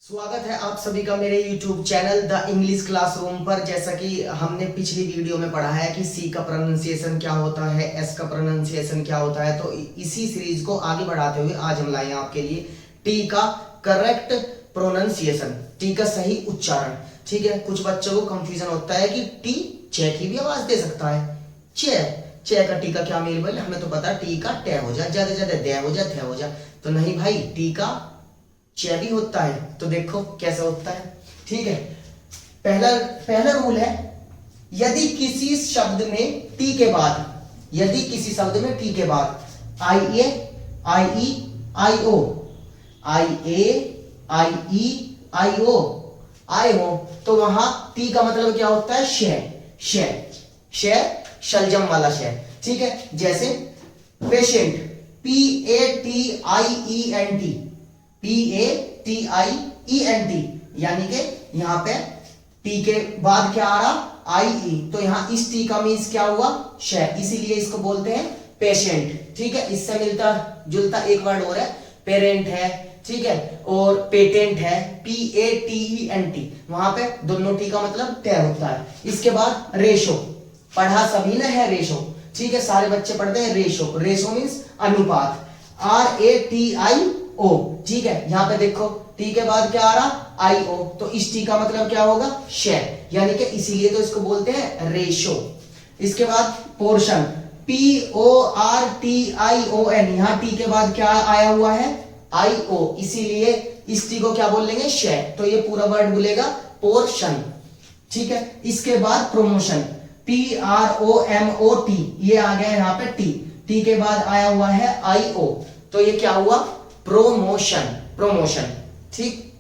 स्वागत है आप सभी का मेरे YouTube channel the English classroom पर। जैसा कि हमने पिछली वीडियो में पढ़ा है कि सी का प्रोनाउंसिएशन क्या होता है, एस का प्रोनाउंसिएशन क्या होता है, तो इसी सीरीज को आगे बढ़ाते हुए आज हम लाए हैं आपके लिए टी का करेक्ट प्रोनाउंसिएशन, टी का सही उच्चारण। ठीक है, कुछ बच्चों को कंफ्यूजन होता है कि टी चे की भी आवाज दे सकता है। चे का टी का क्या मेल बोले, हमें तो पता टी का टे हो जा, ज्यादा ज्यादा दे हो जा, थे हो जा, तो नहीं भाई, टी का चे भी होता है। तो देखो कैसे होता है। ठीक है, पहला रूल है, यदि किसी शब्द में टी के बाद आई ए आई ई आई ओ आए हो तो वहां टी का मतलब क्या होता है, शे शलजम वाला शे। ठीक है, जैसे पेशेंट, PATIENT, यानी कि यहाँ पे टी के बाद क्या आ रहा, आई ई, तो यहाँ इस टी का मीन्स क्या हुआ, शे, इसीलिए इसको बोलते हैं पेशेंट। ठीक है, इससे मिलता जुलता एक वर्ड और है, पेरेंट है। ठीक है, और पेटेंट है, PATENT, वहां पे दोनों टी का मतलब टे होता है। इसके बाद रेशो, पढ़ा सभी ने है रेशो। ठीक है, सारे बच्चे पढ़ते हैं रेशो मीन्स अनुपात, RATIO। ठीक है, यहां पे देखो टी के बाद क्या आ रहा, IO, तो इस टी का मतलब क्या होगा, शे, यानी कि इसीलिए तो इसको बोलते हैं रेशो। इसके बाद पोर्शन, PORTION, यहां टी के बाद क्या आया हुआ है, IO, इसीलिए इस टी को क्या बोल लेंगे, शे, तो ये पूरा वर्ड बोलेगा पोर्शन। ठीक है, इसके बाद प्रोमोशन, PROMOT, ये आ गया यहाँ पे टी के बाद आया हुआ है IO, तो ये क्या हुआ, प्रोमोशन। ठीक,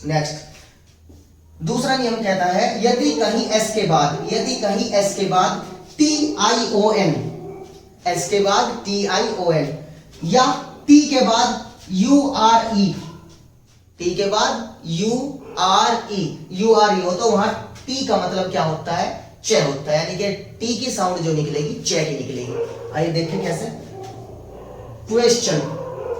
नेक्स्ट दूसरा नियम कहता है, यदि कहीं एस के बाद TION, एस के बाद TION, या टी के बाद URE हो, तो वहां टी का मतलब क्या होता है, चे होता है, यानी कि टी की साउंड जो निकलेगी चे की निकलेगी। आइए देखें कैसे। क्वेश्चन,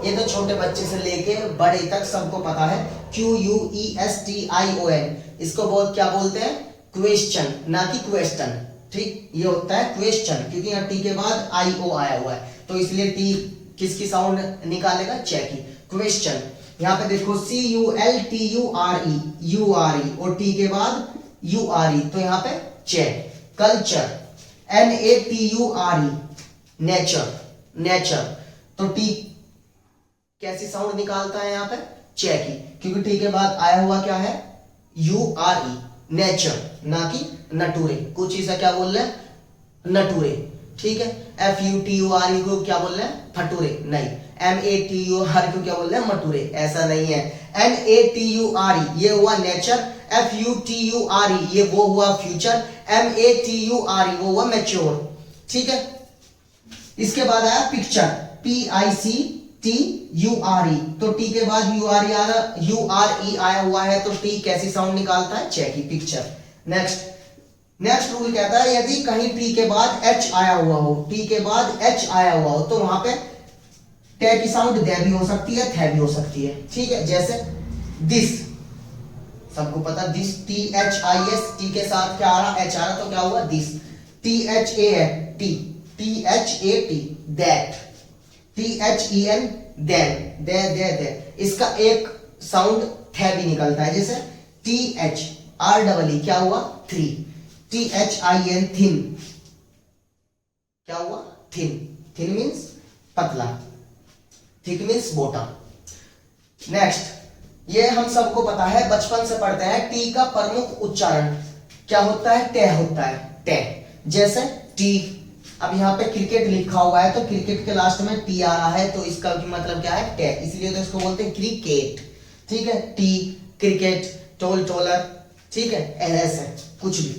ये तो छोटे बच्चे से लेके बड़े तक सबको पता है, QUESTION, इसको बहुत क्या बोलते हैं, क्वेश्चन, ना कि क्वेश्चन। ठीक, ये होता है क्वेश्चन, क्योंकि यहाँ टी के बाद IO आया हुआ है, तो इसलिए टी किसकी साउंड निकालेगा, चे की। क्वेश्चन, यहाँ पे देखो CULTURE और टी के बाद URE, तो यहाँ पे चे। कल्चर, NATURE, नेचर, तो टी कैसी साउंड निकालता है यहाँ पे, चे की, क्योंकि टी के बाद आया हुआ क्या है, URE, नेचर, ना कि नटूरे। कुछ ऐसा क्या बोल रहे हैं, नटूरे। ठीक है, FUTURE को क्या बोल रहे हैं, फटूरे, नहीं। MATURE को क्या बोल रहे हैं, मटूरे, ऐसा नहीं है। NATURE ये हुआ नेचर, FUTURE ये वो हुआ फ्यूचर, MATURE वो हुआ मैच्योर। ठीक है, इसके बाद आया पिक्चर, PICTURE, तो टी के बाद URE आया हुआ है, तो टी कैसी साउंड निकालता है, चे की, पिक्चर। नेक्स्ट रूल कहता है, यदि कहीं टी के बाद H आया हुआ हो, तो वहां पे टे की साउंड दे भी हो सकती है, थे भी हो सकती है। ठीक है, जैसे दिस, सबको पता दिस, THIS, टी के साथ क्या आ रहा, H आ रहा, तो क्या हुआ, this. THAT, that, THEN, then, they, इसका एक साउंड थे भी निकलता है, जैसे THREE, क्या हुआ, थ्री। THIN, थिन, क्या हुआ, थिन मीन्स पतला, थिक मीन्स मोटा। नेक्स्ट, ये हम सबको पता है, बचपन से पढ़ते हैं, टी का प्रमुख उच्चारण क्या होता है, टे होता है, टे। जैसे टी, अब यहाँ पे क्रिकेट लिखा हुआ है, तो क्रिकेट के लास्ट में टी आ रहा है, तो इसका मतलब क्या है, टे, इसलिए तो इसको बोलते हैं क्रिकेट। ठीक है, टी, क्रिकेट, टोलर, ठीक है, एलएस है, कुछ भी।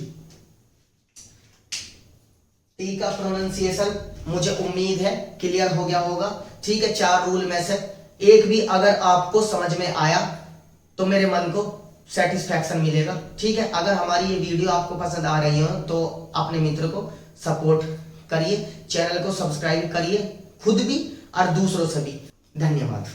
टी का प्रोनाउंसिएशन मुझे उम्मीद है क्लियर हो गया होगा। ठीक है, 4 रूल में से एक भी अगर आपको समझ में आया तो मेरे मन को सेटिस्फैक्शन मिलेगा। ठीक है, अगर हमारी ये वीडियो आपको पसंद आ रही हो तो अपने मित्र को सपोर्ट करिए, चैनल को सब्सक्राइब करिए, खुद भी और दूसरों से भी। धन्यवाद।